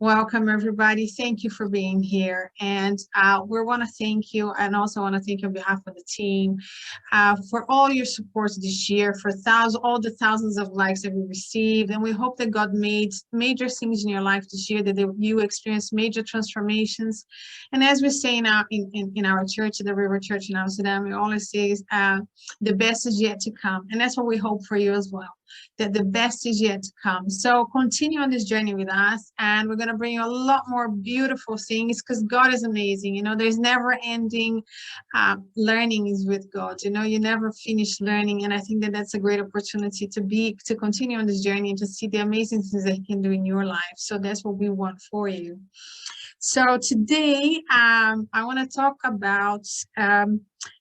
Welcome, everybody. Thank you for being here. And we want to thank you, and also want to thank you on behalf of the team for all your support this year, for all the thousands of likes that we received. And we hope that God made major things in your life this year, that you experienced major transformations. And as we say now in our church, the River Church in Amsterdam, we always say the best is yet to come. And that's what we hope for you as well, that the best is yet to come. So continue on this journey with us, and we're going to bring you a lot more beautiful things, because God is amazing. You know, there's never ending learning is with God. You know, you never finish learning, and I think that that's a great opportunity to continue on this journey and to see the amazing things that He can do in your life. So that's what we want for you. So today, I want to talk about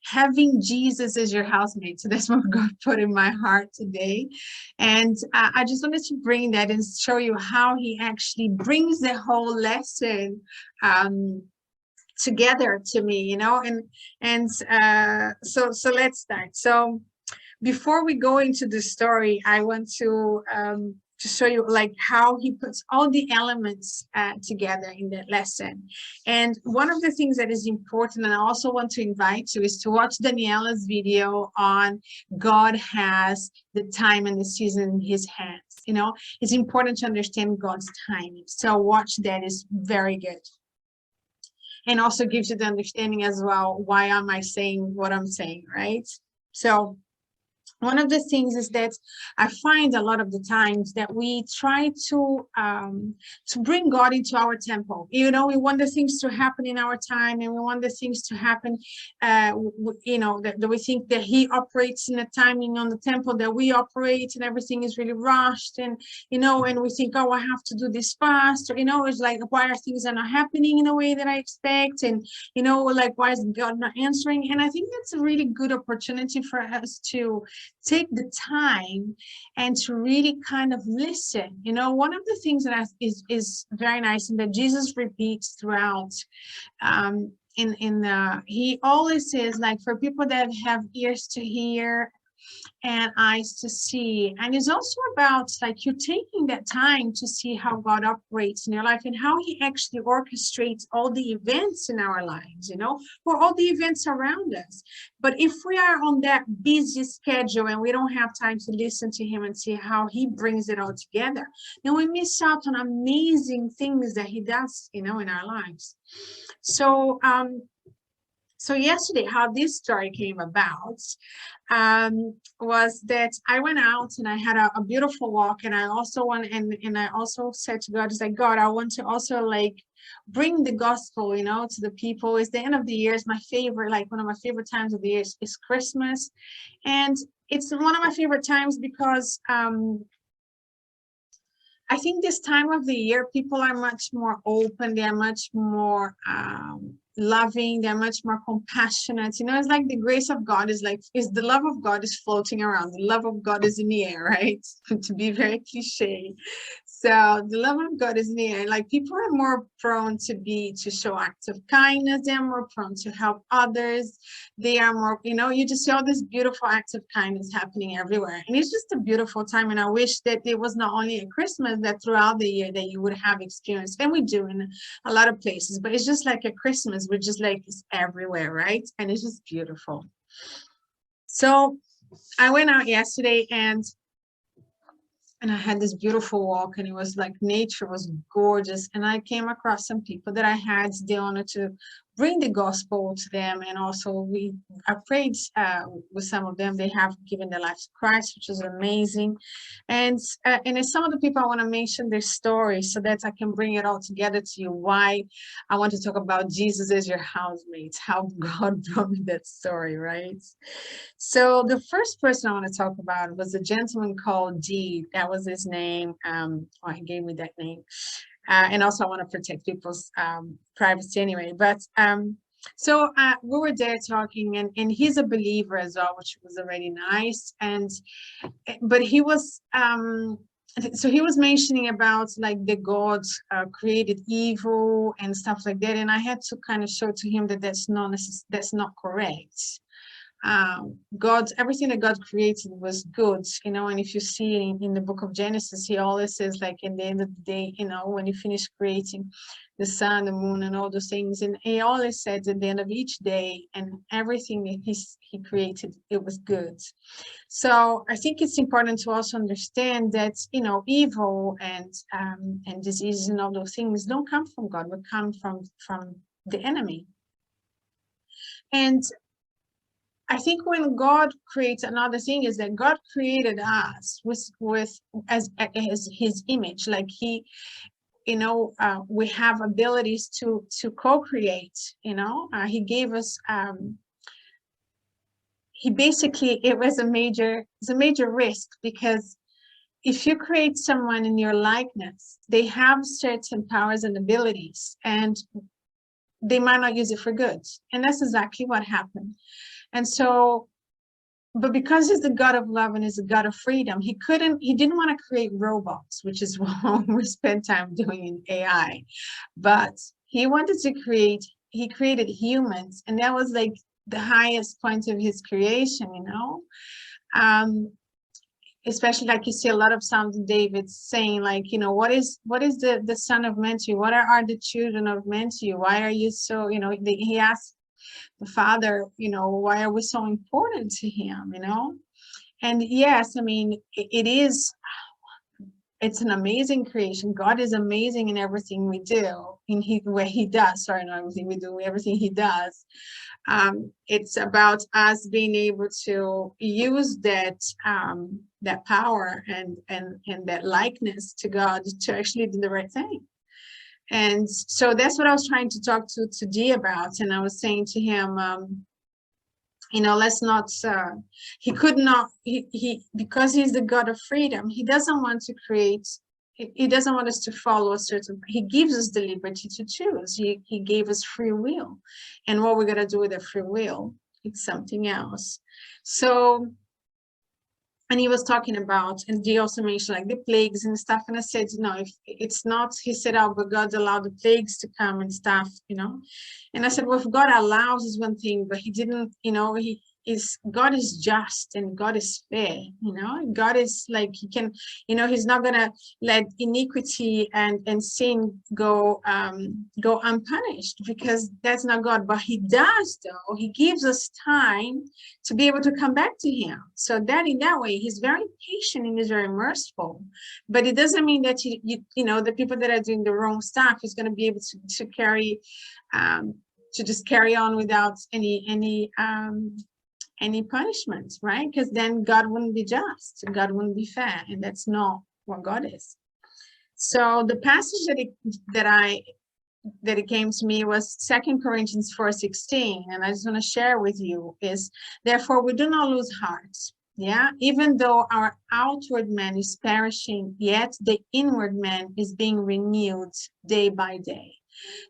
having Jesus as your housemate. So that's what God put in my heart today. And I just wanted to bring that and show you how He actually brings the whole lesson together to me, you know, so let's start. So before we go into the story, I want to show you like how He puts all the elements together in that lesson. And one of the things that is important, and I also want to invite you, is to watch Daniela's video on God has the time and the season in His hands. You know, it's important to understand God's timing. So watch that, is very good. And also gives you the understanding as well, why am I saying what I'm saying, right? So one of the things is that I find a lot of the times that we try to bring God into our temple. You know, we want the things to happen in our time, and we want the things to happen, you know, that we think that He operates in a timing on the temple that we operate, and everything is really rushed, and, you know, and we think, oh, I have to do this fast, or, you know, it's like, why are things not happening in a way that I expect? And, you know, like, why is God not answering? And I think that's a really good opportunity for us to take the time and to really kind of listen. You know, one of the things that is very nice and that Jesus repeats throughout, He always says, like, for people that have ears to hear and eyes to see. And it's also about, like, you taking that time to see how God operates in your life and how He actually orchestrates all the events in our lives, you know, or all the events around us. But if we are on that busy schedule and we don't have time to listen to Him and see how He brings it all together, then we miss out on amazing things that He does, you know, in our lives. So yesterday, how this story came about was that I went out and I had a beautiful walk, and I also said to God, it's like, God, I want to also, like, bring the gospel, you know, to the people. It's the end of the year. It's my favorite, like, one of my favorite times of the year is Christmas. And it's one of my favorite times because I think this time of the year, people are much more open. They are much more loving. They're much more compassionate. You know, it's like the grace of God is the love of God is floating around. The love of God is in the air, right? To be very cliche. So the love of God is in the air. Like, people are more prone to show acts of kindness. They're more prone to help others. They are more, you know, you just see all these beautiful acts of kindness happening everywhere. And it's just a beautiful time. And I wish that it was not only at Christmas, that throughout the year that you would have experienced. And we do in a lot of places, but it's just like at Christmas, we're just like, it's everywhere, right? And it's just beautiful. So I went out yesterday and I had this beautiful walk, and it was like, nature was gorgeous. And I came across some people that I had the honor to bring the gospel to them. And also I prayed with some of them. They have given their life to Christ, which is amazing. And as some of the people, I want to mention their story so that I can bring it all together to you, why I want to talk about Jesus as your housemate, how God brought me that story, right? So the first person I want to talk about was a gentleman called D. That was his name. He gave me that name. And also I want to protect people's privacy anyway. But so we were there talking, and he's a believer as well, which was already nice. But he was so he was mentioning about, like, the God created evil and stuff like that. And I had to kind of show to him that that's not correct. everything that God created was good, and if you see in the book of Genesis, he always says, like, in the end of the day, when you finish creating the sun, the moon, and all those things, and he always said at the end of each day, and everything that he created, it was good. So I think it's important to also understand that, evil and diseases and all those things don't come from God, but come from the enemy. And I think when God creates, another thing is that God created us as his image, like we have abilities to co-create, he gave us, it's a major risk, because if you create someone in your likeness, they have certain powers and abilities, and they might not use it for good. And that's exactly what happened. And so, but because he's the God of love and he's a God of freedom, he didn't want to create robots, which is what we spend time doing in AI. But he created humans, and that was like the highest point of his creation, especially, like, you see a lot of Psalms of David saying, like, what is the son of man to you? What are the children of men to you? Why are you so, he asked the Father, why are we so important to him, And yes, I mean, it's an amazing creation. God is amazing in everything we do, everything he does. It's about us being able to use that power and that likeness to God to actually do the right thing. And so that's what I was trying to talk to Dee about. And I was saying to him, let's not, he could not, because he's the God of freedom, he doesn't want to create, he doesn't want us to follow a certain, he gives us the liberty to choose. He gave us free will. And what we're going to do with the free will, it's something else. So, and he was talking about, and he also mentioned, like, the plagues and stuff. And I said, if it's not, he said, oh, but God allowed the plagues to come and stuff, And I said, well, if God allows is one thing, but he didn't, God is just and God is fair, God is like, he can, he's not gonna let iniquity and sin go unpunished, because that's not God. But he does, though. He gives us time to be able to come back to him. So that in that way, he's very patient and he's very merciful. But it doesn't mean that the people that are doing the wrong stuff is going to be able to carry to just carry on without any punishment, right? Because then God wouldn't be just, God wouldn't be fair, and that's not what God is. So the passage that it came to me was 2 Corinthians 4:16, and I just want to share with you is, therefore we do not lose heart. Yeah, even though our outward man is perishing, yet the inward man is being renewed day by day.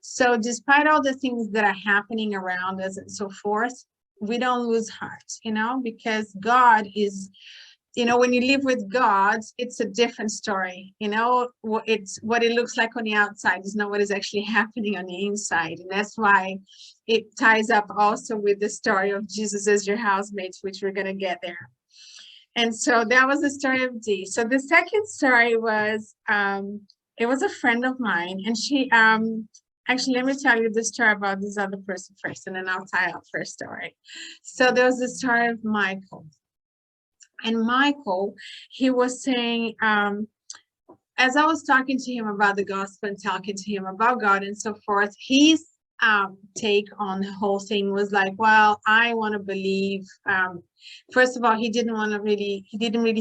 So despite all the things that are happening around us and so forth, we don't lose heart, because God is, when you live with God, it's a different story. It's what it looks like on the outside is not what is actually happening on the inside. And that's why it ties up also with the story of Jesus as your housemate, which we're going to get there. And so that was the story of Dee. So the second story was, it was a friend of mine, and she, actually, let me tell you the story about this other person first, and then I'll tie up her story. So there was the story of Michael. And Michael, he was saying, as I was talking to him about the gospel and talking to him about God and so forth, his take on the whole thing was like, well, I want to believe. First of all, he didn't really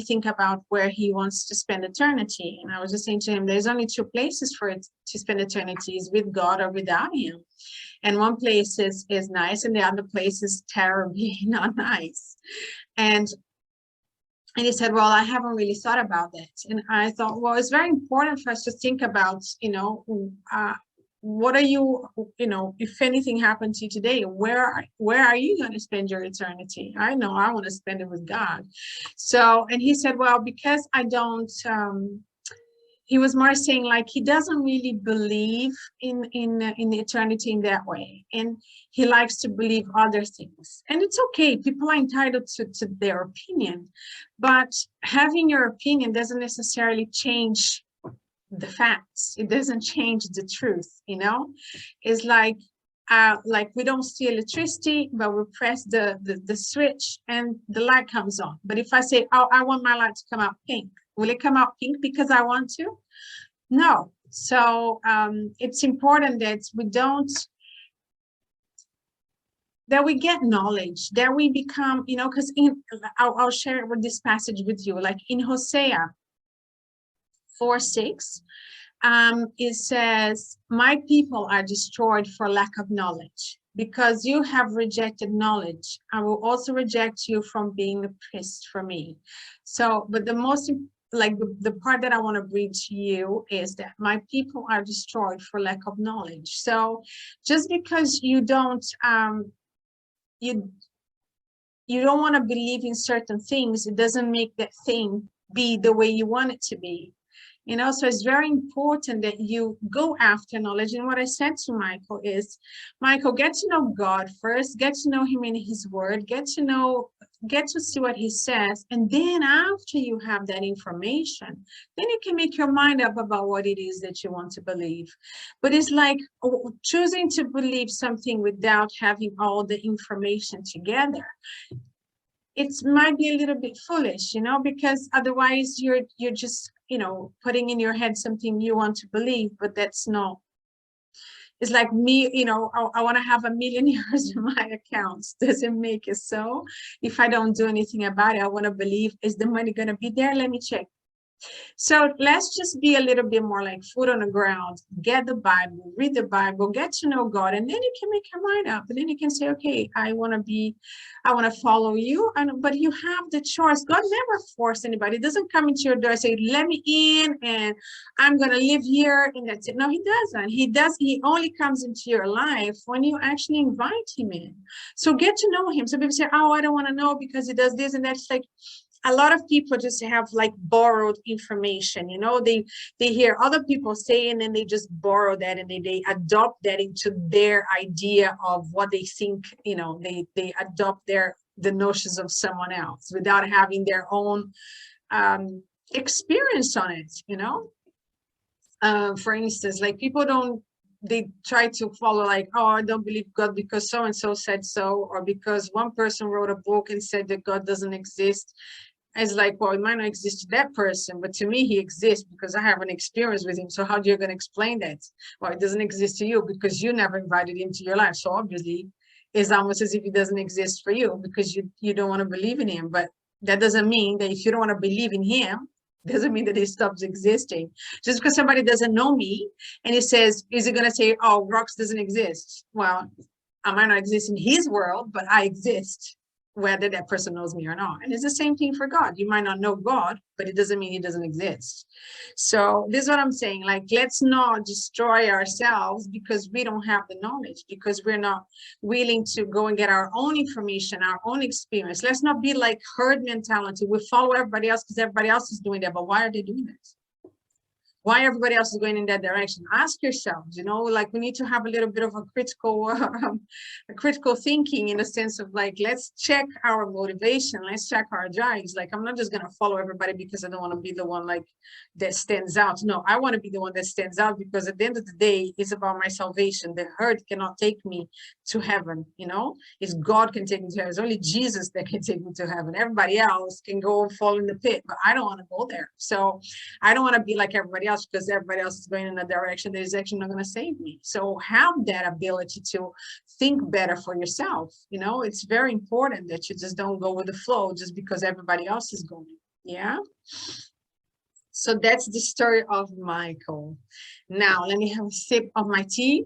think about where he wants to spend eternity. And I was just saying to him, there's only two places for it to spend eternity, is with God or without him. And one place is nice, and the other place is terribly not nice. And he said, well, I haven't really thought about that. And I thought, well, it's very important for us to think about, what are you, if anything happened to you today, where are you going to spend your eternity? I know I want to spend it with God. So, and he said, well, because I don't, he was more saying like he doesn't really believe in eternity in that way, and he likes to believe other things. And it's okay, people are entitled to their opinion, but having your opinion doesn't necessarily change the facts. It doesn't change the truth, you know. It's like we don't see electricity, but we press the switch and the light comes on. But if I say, oh, I want my light to come out pink, will it come out pink because I want to? No. So it's important that we don't, that we get knowledge, that we become, you know, because I'll share with this passage with you, like in Hosea 4:6, it says, my people are destroyed for lack of knowledge. Because you have rejected knowledge, I will also reject you from being a priest for me. So, but the most, like the part that I want to bring to you is that my people are destroyed for lack of knowledge. So just because you don't, you don't want to believe in certain things, it doesn't make that thing be the way you want it to be. You know, so it's very important that you go after knowledge. And what I said to Michael is, Michael, get to know God first, get to know him in his word, get to see what he says. And then after you have that information, then you can make your mind up about what it is that you want to believe. But it's like choosing to believe something without having all the information together. It might be a little bit foolish, you know, because otherwise you're just, you know, putting in your head something you want to believe, but that's not. It's like me, you know, I want to have $1 million in my accounts. Doesn't make it so. If I don't do anything about it, I want to believe, is the money going to be there? Let me check. So let's just be a little bit more like foot on the ground, get the Bible, read the Bible, get to know God, and then you can make your mind up. And then you can say, okay, I want to follow you. But you have the choice. God never forced anybody. It doesn't come into your door and say, let me in and I'm going to live here and that's it. No, he doesn't. He only comes into your life when you actually invite him in. So get to know him. So people say, oh, I don't want to know because he does this and that. It's like, a lot of people just have like borrowed information, you know, they hear other people saying and they just borrow that and they adopt that into their idea of what they think, you know, they adopt the notions of someone else without having their own experience on it, you know. For instance, like they try to follow like, oh, I don't believe God because so and so said so, or because one person wrote a book and said that God doesn't exist. It's like, well, it might not exist to that person, but to me, he exists because I have an experience with him. So how are you going to explain that? Well, it doesn't exist to you because you never invited him to your life. So obviously, it's almost as if he doesn't exist for you because you don't want to believe in him. But that doesn't mean that if you don't want to believe in him, doesn't mean that he stops existing. Just because somebody doesn't know me and he says, is he going to say, oh, rocks doesn't exist? Well, I might not exist in his world, but I exist, whether that person knows me or not. And it's the same thing for God. You might not know God, but it doesn't mean he doesn't exist. So this is what I'm saying. Like, let's not destroy ourselves because we don't have the knowledge, because we're not willing to go and get our own information, our own experience. Let's not be like herd mentality. We follow everybody else because everybody else is doing that. But why are they doing this? Why everybody else is going in that direction? Ask yourselves, you know, like we need to have a little bit of a critical thinking in the sense of like, let's check our motivation. Let's check our drives. Like, I'm not just going to follow everybody because I don't want to be the one like that stands out. No, I want to be the one that stands out because at the end of the day, it's about my salvation. The herd cannot take me to heaven, you know, it's God can take me to heaven. It's only Jesus that can take me to heaven. Everybody else can go and fall in the pit, but I don't want to go there. So I don't want to be like everybody else because everybody else is going in a direction that is actually not going to save me. So have that ability to think better for yourself. You know, it's very important that you just don't go with the flow just because everybody else is going. Yeah. So that's the story of Michael. Now let me have a sip of my tea.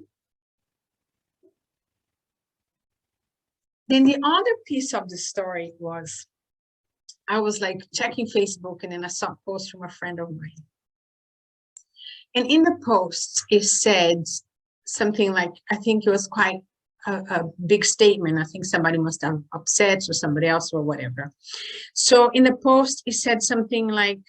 Then the other piece of the story was, I was like checking Facebook and then I saw a post from a friend of mine. And in the post, it said something like, I think it was quite a big statement. I think somebody must have upset or somebody else or whatever. So in the post, it said something like,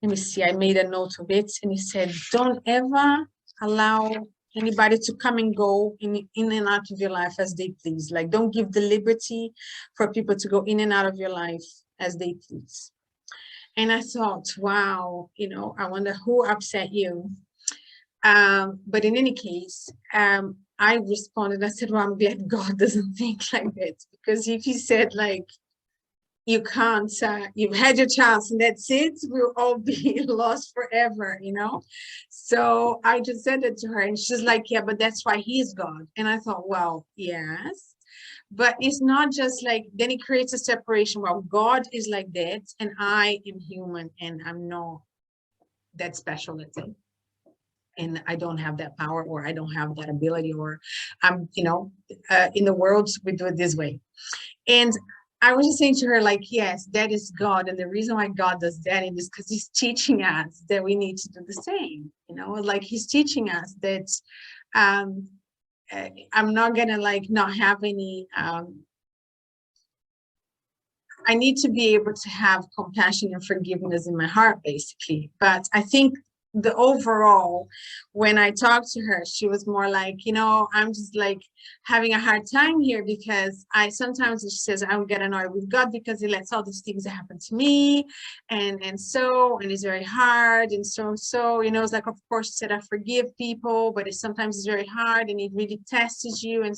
let me see, I made a note of it, and he said, don't ever allow anybody to come and go in and out of your life as they please. Like, don't give the liberty for people to go in and out of your life as they please. And I thought, wow, you know, I wonder who upset you. But in any case, I responded, I said, well, I'm glad God doesn't think like that, because if he said, like, you can't, you've had your chance and that's it, we'll all be lost forever, you know? So I just said it to her, and she's like, yeah, but that's why he's God. And I thought, well, yes, but it's not just like, then it creates a separation. Well, God is like that, and I am human, and I'm not that special, let's say. And I don't have that power, or I don't have that ability, or I'm, you know, in the world, we do it this way. And I was just saying to her, like, yes, that is God. And the reason why God does that is because he's teaching us that we need to do the same. You know, like he's teaching us that I'm not going to like not have any, I need to be able to have compassion and forgiveness in my heart, basically. But I think the overall, when I talked to her, she was more like, you know, I'm just like having a hard time here, because I sometimes, she says, I would get annoyed with God because he lets all these things happen to me, and it's very hard, and so you know, it's like, of course, she said, I forgive people, but sometimes it's very hard, and it really tests you, and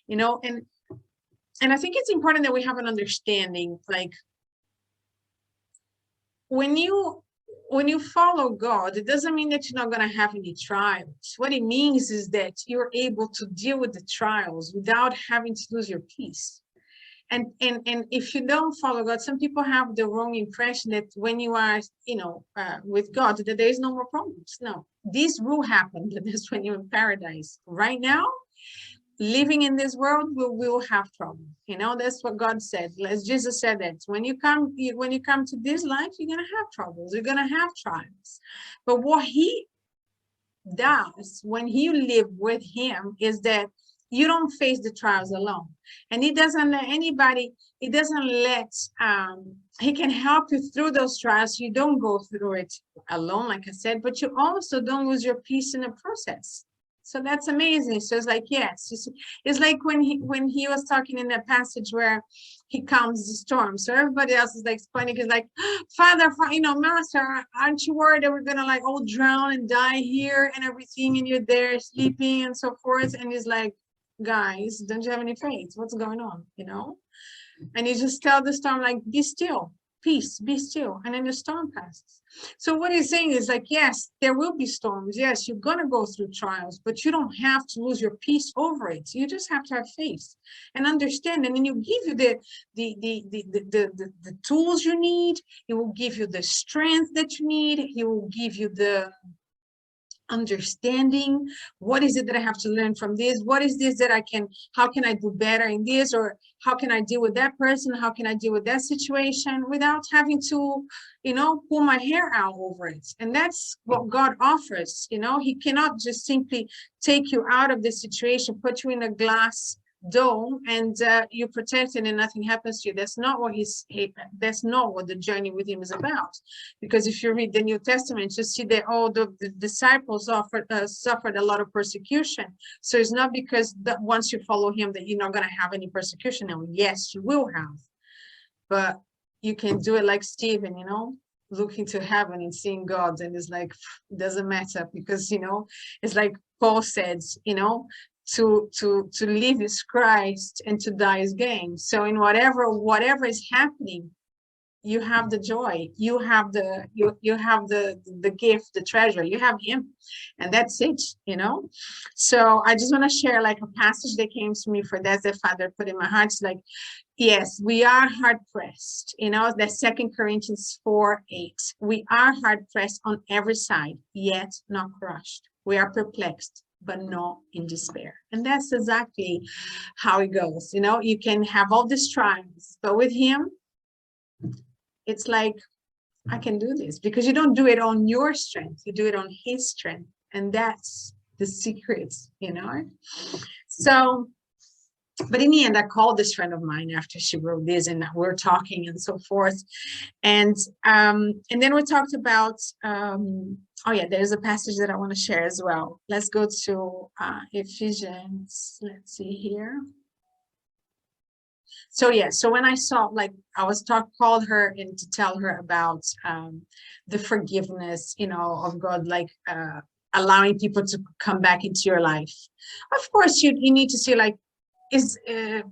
you know, and I think it's important that we have an understanding, like, when you follow God, it doesn't mean that you're not going to have any trials. What it means is that you're able to deal with the trials without having to lose your peace. And if you don't follow God, some people have the wrong impression that when you are, you know, with God, that there is no more problems. No, this will happen. That's when you're in paradise. Right now, living in this world, we will have trouble. You know, that's what God said. As Jesus said, that when you come to this life, you're gonna have troubles, you're gonna have trials. But what he does when you live with him is that you don't face the trials alone. And he doesn't let anybody, he doesn't let he can help you through those trials. You don't go through it alone, like I said, but you also don't lose your peace in the process. So that's amazing. So it's like, yes, it's like when he was talking in that passage where he calms the storm. So everybody else is like explaining, is like, Father, you know, Master, aren't you worried that we're gonna like all drown and die here and everything, and you're there sleeping and so forth? And he's like, guys, don't you have any faith? What's going on? You know? And you just tell the storm, like, be still, peace, be still, and then the storm passes. So what he's saying is like, yes, there will be storms. Yes, you're gonna go through trials, but you don't have to lose your peace over it. You just have to have faith and understand. And then you give you the tools you need. He will give you the strength that you need. He will give you the understanding. What is it that I have to learn from this? What is this that how can I do better in this? Or how can I deal with that person? How can I deal with that situation without having to, you know, pull my hair out over it? And that's what God offers. You know, he cannot just simply take you out of the situation, put you in a glass dome, and you're protected and nothing happens to you. That's not what that's not what the journey with him is about. Because if you read the New Testament, you see that the disciples suffered a lot of persecution. So it's not because that once you follow him that you're not going to have any persecution. And yes, you will have, but you can do it like Stephen, you know, looking to heaven and seeing God, and it's like, it doesn't matter, because, you know, it's like Paul says, you know, to live is Christ and to die is gain. So in whatever is happening, you have the joy, you have the gift, the treasure, you have him, and that's it, you know. So I just want to share like a passage that came to me for that Father put in my heart. It's like, yes, we are hard pressed, you know, that's 2 Corinthians 4:8. We are hard pressed on every side, yet not crushed. We are perplexed, but not in despair. And that's exactly how it goes. You know, you can have all these trials, but with him, it's like, I can do this, because you don't do it on your strength, you do it on his strength. And that's the secret, you know. So But in the end, I called this friend of mine after she wrote this, and we're talking and so forth. And then we talked about, oh yeah, there's a passage that I want to share as well. Let's go to Ephesians. Let's see here. So yeah, so when I saw, like, I was called her in to tell her about the forgiveness, of God, like allowing people to come back into your life. Of course, you need to see, like, you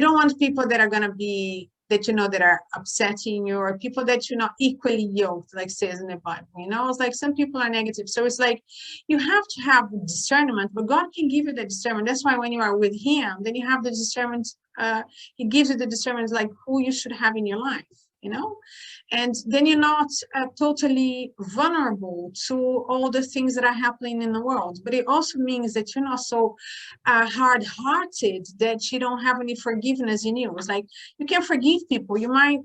don't want people that are going to be, that that are upsetting you, or people that you're not equally yoked, like says in the Bible. It's like some people are negative, so it's like you have to have discernment, but God can give you the discernment. That's why when you are with Him, then you have the discernment. He gives you the discernment, like who you should have in your life, and then you're not totally vulnerable to all the things that are happening in the world. But it also means that you're not so hard-hearted that you don't have any forgiveness in you. It's like you can forgive people. You might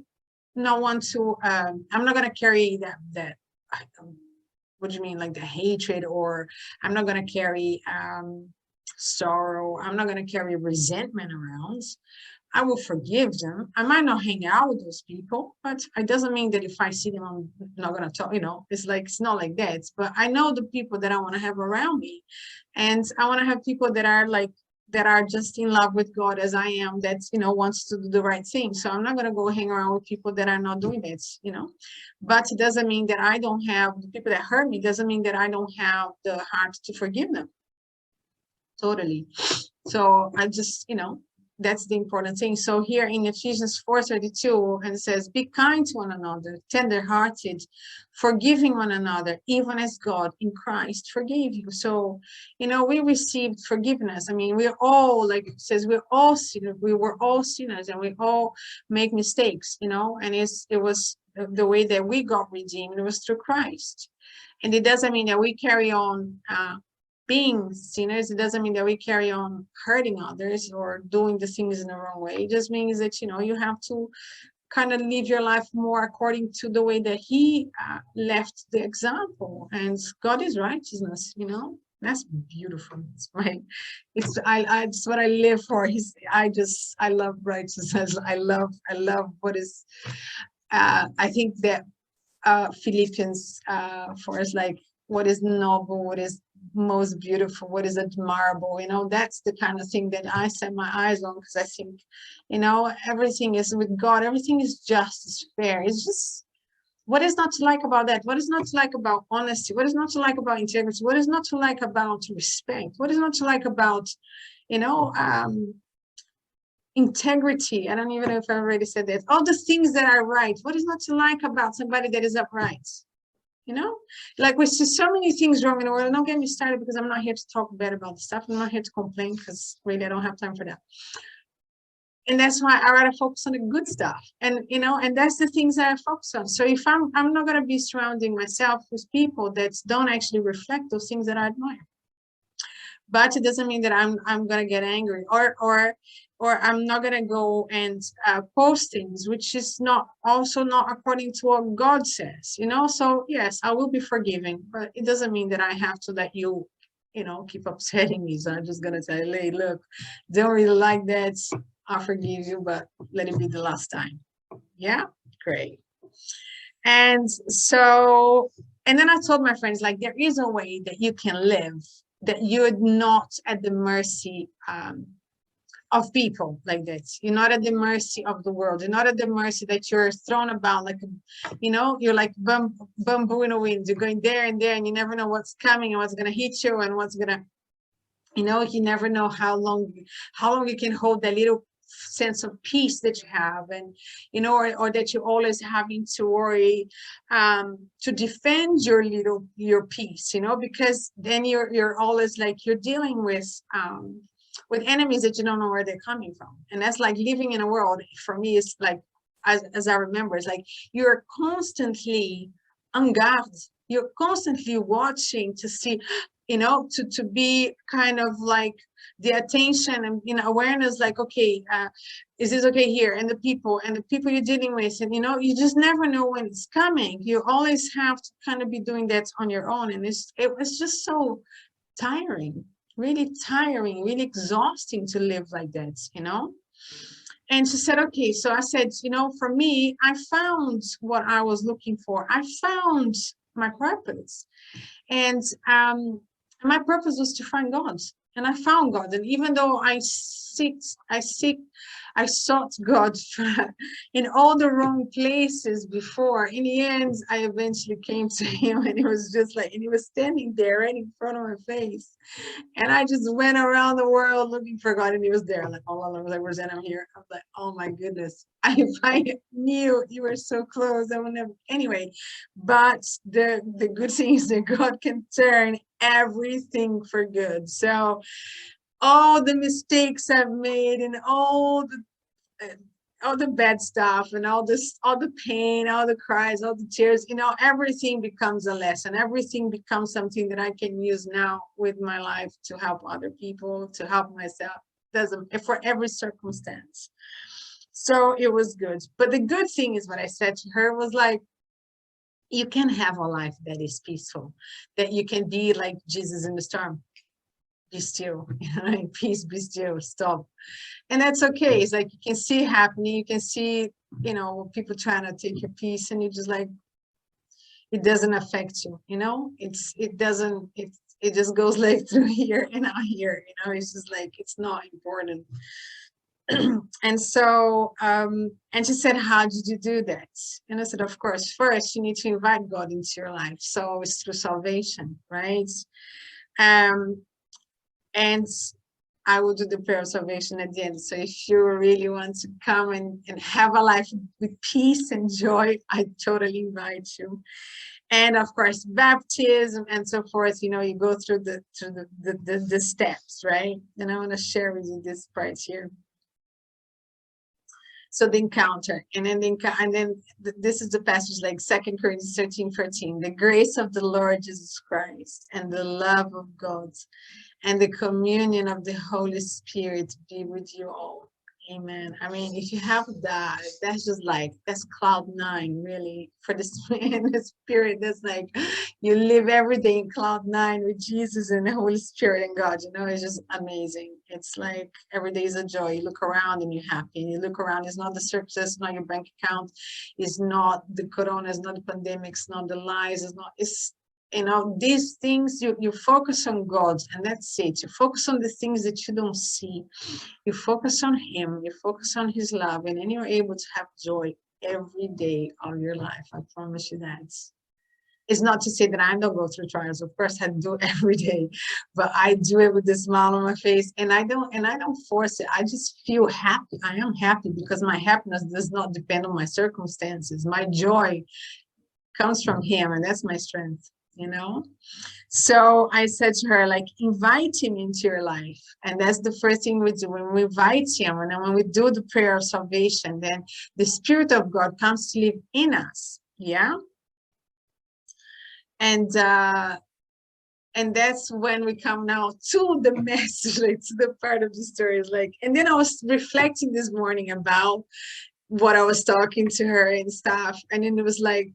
not want to. I'm not going to carry that. What do you mean, like the hatred? Or I'm not going to carry sorrow. I'm not going to carry resentment around. I will forgive them. I might not hang out with those people, but it doesn't mean that if I see them, I'm not going to talk, it's like, it's not like that. But I know the people that I want to have around me. And I want to have people that are just in love with God as I am, that, wants to do the right thing. So I'm not going to go hang around with people that are not doing that, but it doesn't mean that I don't have the people that hurt me. Doesn't mean that I don't have the heart to forgive them. Totally. So I just, that's the important thing. So here in Ephesians 4:32, and it says, be kind to one another, tenderhearted, forgiving one another, even as God in Christ forgave you. So, we received forgiveness. I mean, we're all, like it says, we're all sinners. We were all sinners, and we all make mistakes, and it was the way that we got redeemed. It was through Christ. And it doesn't mean that we carry on being sinners. It doesn't mean that we carry on hurting others or doing the things in the wrong way. It just means that, you have to kind of live your life more according to the way that He left the example. And God is righteousness, that's beautiful. It's what I live for. I love righteousness. I love what is, I think that Philippians 4 is like, what is noble, what is most beautiful, what is admirable, that's the kind of thing that I set my eyes on, because I think, everything is with God, everything is just, it's fair. It's just, what is not to like about that? What is not to like about honesty? What is not to like about integrity? What is not to like about respect? What is not to like about, integrity? I don't even know if I already said that. All the things that are right. What is not to like about somebody that is upright? Like we see so many things wrong in the world. And don't get me started, because I'm not here to talk bad about the stuff. I'm not here to complain, because really I don't have time for that. And that's why I rather focus on the good stuff. And and that's the things that I focus on. So if I'm not going to be surrounding myself with people that don't actually reflect those things that I admire. But it doesn't mean that I'm going to get angry, or I'm not going to go and post things, which is not according to what God says, So yes, I will be forgiving, but it doesn't mean that I have to let you, keep upsetting me. So I'm just going to say, hey, look, don't really like that. I'll forgive you, but let it be the last time. Yeah, great. And so, and then I told my friends, like, there is a way that you can live, that you're not at the mercy of people like that. You're not at the mercy of the world. You're not at the mercy that you're thrown about like, you're like bamboo in the wind. You're going there and there, and you never know what's coming and what's going to hit you and what's going to, you never know how long you can hold that little sense of peace that you have, and or that you're always having to worry to defend your peace, because then you're always like, you're dealing with enemies that you don't know where they're coming from. And that's like living in a world, for me, is like, as I remember, it's like you're constantly on guard. You're constantly watching to see, to be kind of like the attention and awareness, like, okay, is this okay here? And the people you're dealing with, and you just never know when it's coming. You always have to kind of be doing that on your own, and it was just so tiring. really tiring, really exhausting to live like that, you know? And she said, okay. So I said, you know, for me, I found what I was looking for. I found my purpose. And my purpose was to find God. And I found God. And even though I sought God in all the wrong places before, in the end, I eventually came to him, and it was just like, and he was standing there right in front of my face. And I just went around the world looking for God, and he was there. Like, oh, I was like, Rosanna, I'm here. I was like, oh my goodness. If I knew you were so close, I would never. Anyway, but the good thing is that God can turn everything for good. So all the mistakes I've made, and all the bad stuff, and all the pain, all the cries, all the tears, you know, everything becomes a lesson. Everything becomes something that I can use now with my life to help other people, to help myself. Doesn't, for every circumstance. So it was good. But the good thing is, what I said to her was like, you can have a life that is peaceful, that you can be like Jesus in the storm. Be still, peace, be still, stop. And that's okay. It's like, you can see it happening. You can see, you know, people trying to take your peace, and you just like, it doesn't affect you, you know, it just goes like through here and out here, you know, it's just like, it's not important. And so, and she said, how did you do that? And I said, of course, first you need to invite God into your life. So it's through salvation, right? And I will do the prayer of salvation at the end. So if you really want to come and have a life with peace and joy, I totally invite you. And of course, baptism and so forth, you know, you go through the steps, right? And I want to share with you this part here. So the encounter, and then this is the passage, like 2 Corinthians 13:14. The grace of the Lord Jesus Christ and the love of God and the communion of the Holy Spirit be with you all. Amen. I mean, if you have that, that's just like, that's cloud nine, really, for the Spirit. That's like, you live every day in cloud nine with Jesus and the Holy Spirit and God. You know, it's just amazing. It's like every day is a joy. You look around and you're happy. You look around, it's not the success, it's not your bank account, it's not the corona, it's not the pandemic, it's not the lies, it's you know, these things, you focus on God, and that's it. You focus on the things that you don't see. You focus on him, you focus on his love, and then you're able to have joy every day of your life. I promise you that. It's not to say that I don't go through trials. Of course, I do every day, but I do it with a smile on my face, and I don't force it. I just feel happy. I am happy because my happiness does not depend on my circumstances. My joy comes from him, and that's my strength, you know? So I said to her, like, invite him into your life. And that's the first thing we do. When we invite him, and then when we do the prayer of salvation, then the Spirit of God comes to live in us. Yeah. And that's when we come now to the message, like, to the part of the story. Is like, and then I was reflecting this morning about what I was talking to her and stuff. And then it was like,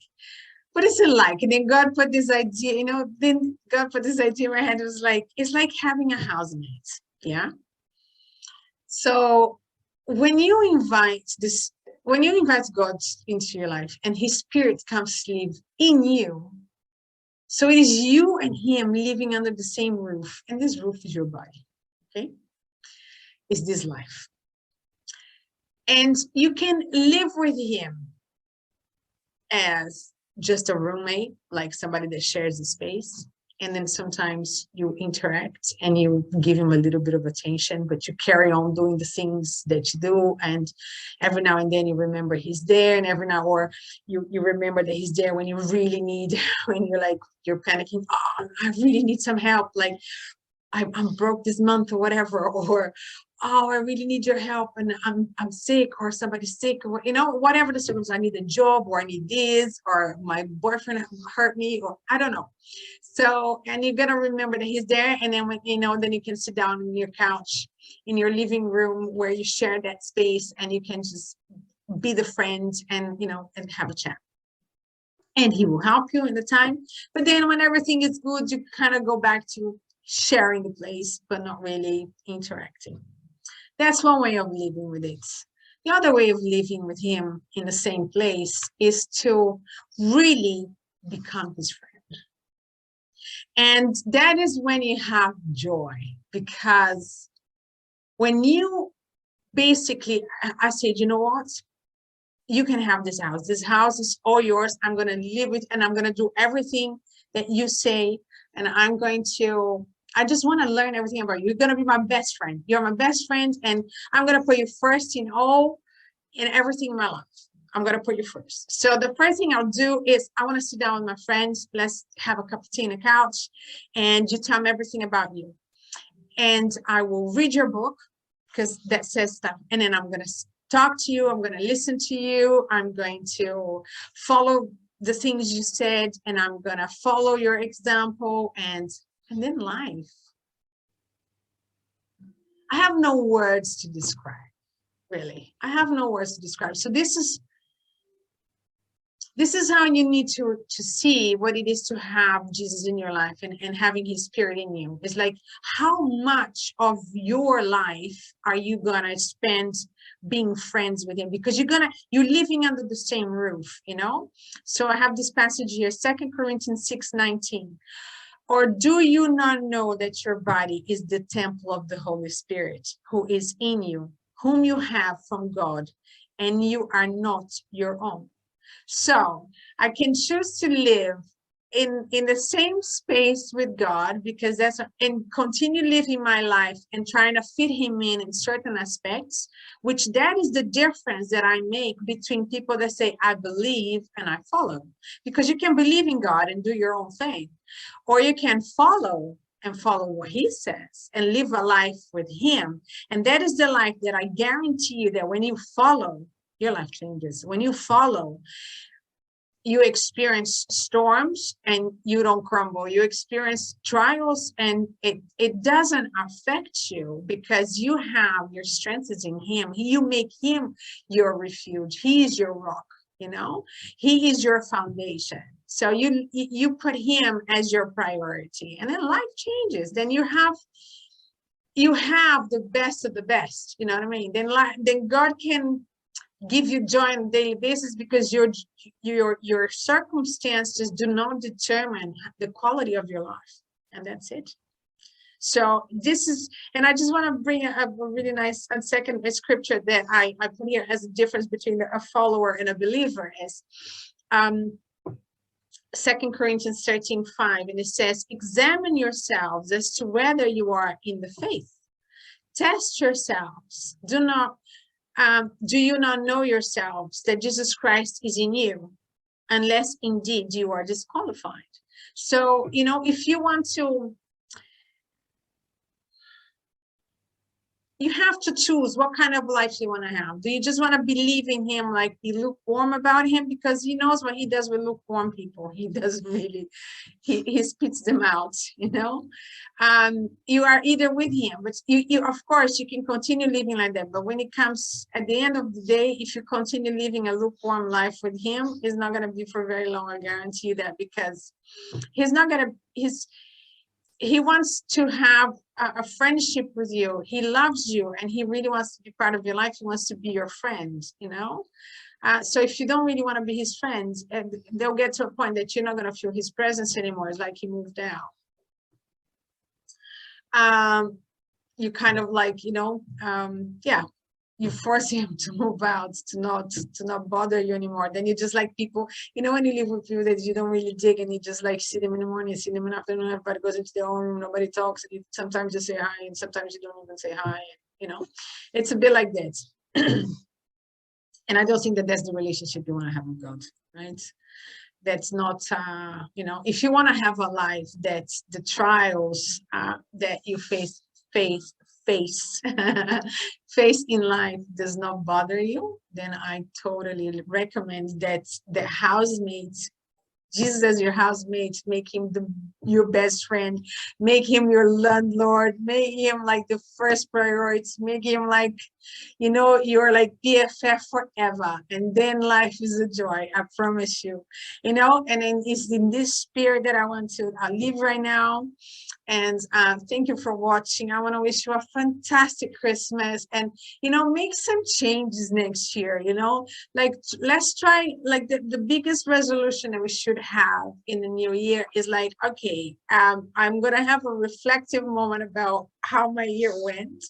what is it like? And then God put this idea, you know, then God put this idea in my head. It was like, it's like having a housemate. Yeah. So when you invite God into your life and his Spirit comes to live in you, so it is you and him living under the same roof, and this roof is your body. Okay. It's this life. And you can live with him as just a roommate, like somebody that shares the space. And then sometimes you interact and you give him a little bit of attention, but you carry on doing the things that you do. And every now and then you remember he's there, and every now, or you remember that he's there when you really need, when you're like, you're panicking, oh, I really need some help. Like, I'm broke this month or whatever, or, oh, I really need your help, and I'm sick, or somebody's sick, or, you know, whatever the circumstance, I need a job, or I need this, or my boyfriend hurt me, or I don't know. So, and you're gonna remember that he's there, and then when, you know, then you can sit down on your couch in your living room where you share that space, and you can just be the friend, and, you know, and have a chat. And he will help you in the time. But then when everything is good, you kind of go back to sharing the place, but not really interacting. That's one way of living with it. The other way of living with him in the same place is to really become his friend. And that is when you have joy, because when you basically, I said, you know what? You can have this house. This house is all yours. I'm going to live with, and I'm going to do everything that you say. And I just want to learn everything about you. You're going to be my best friend. You're my best friend. And I'm going to put you first in everything in my life. I'm going to put you first. So the first thing I'll do is I want to sit down with my friends. Let's have a cup of tea on the couch, and you tell me everything about you. And I will read your book, because that says stuff. And then I'm going to talk to you. I'm going to listen to you. I'm going to follow the things you said, and I'm going to follow your example, and then life. I have no words to describe, really. I have no words to describe. So this is how you need to see what it is to have Jesus in your life and having his spirit in you. It's like, how much of your life are you gonna spend being friends with him? Because you're living under the same roof, you know? So I have this passage here, 2 Corinthians 6:19. Or do you not know that your body is the temple of the Holy Spirit who is in you, whom you have from God, and you are not your own? So I can choose to live in the same space with God, because and continue living my life and trying to fit him in certain aspects, which that is the difference that I make between people that say, I believe and I follow. Because you can believe in God and do your own thing, or you can follow what he says and live a life with him. And that is the life that I guarantee you that when you follow, your life changes. When you follow, you experience storms and you don't crumble. You experience trials and it doesn't affect you, because you have your strength is in him. You make him your refuge. He is your rock, you know, he is your foundation. So you put him as your priority, and then life changes. Then you have the best of the best, you know what I mean? Then God can give you joy on a daily basis, because your circumstances do not determine the quality of your life, and that's it. So this is, and I just want to bring up a really nice second scripture that I put here as a difference between a follower and a believer is 2 Corinthians 13:5, and it says, examine yourselves as to whether you are in the faith. Test yourselves. Do you not know yourselves that Jesus Christ is in you, unless indeed you are disqualified? So, you know, if you want to, you have to choose what kind of life you want to have. Do you just want to believe in him, like be lukewarm about him? Because he knows what he does with lukewarm people. He doesn't really, he spits them out, you know? You are either with him, but you of course, you can continue living like that. But when it comes at the end of the day, if you continue living a lukewarm life with him, it's not going to be for very long. I guarantee you that, because he's not going to, he wants to have a friendship with you. He loves you, and he really wants to be part of your life. He wants to be your friend, you know? So if you don't really want to be his friend, they'll get to a point that you're not going to feel his presence anymore. It's like he moved out. You kind of like, you know, yeah, you force him to move out, to not bother you anymore. Then you just like people, you know, when you live with people that you don't really dig, and you just like see them in the morning, see them in the afternoon, everybody goes into their own room, nobody talks, and you, sometimes you say hi, and sometimes you don't even say hi, you know, it's a bit like that. And I don't think that that's the relationship you want to have with God, right? That's not, you know, if you want to have a life that the trials that you face in life does not bother you, then I totally recommend that the Housemate Jesus as your housemate, make him your best friend, make him your landlord, make him like the first priority, make him like, you know, you're like BFF forever. And then life is a joy, I promise you. You know, and then it's in this spirit that I want to live right now. And thank you for watching. I want to wish you a fantastic Christmas, and, you know, make some changes next year, you know, like let's try, like the biggest resolution that we should have in the new year is like, okay, I'm going to have a reflective moment about how my year went,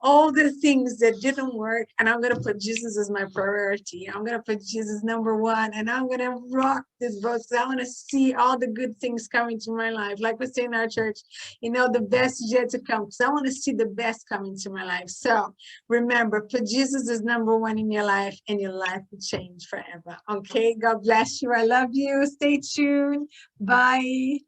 all the things that didn't work, and I'm going to put Jesus as my priority. I'm going to put Jesus number one, and I'm going to rock this boat because I want to see all the good things coming to my life. Like we say in our church, you know, the best is yet to come, because I want to see the best coming to my life. So remember, put Jesus as number one in your life, and your life will change forever. Okay, God bless you. I love you. Stay tuned. Bye.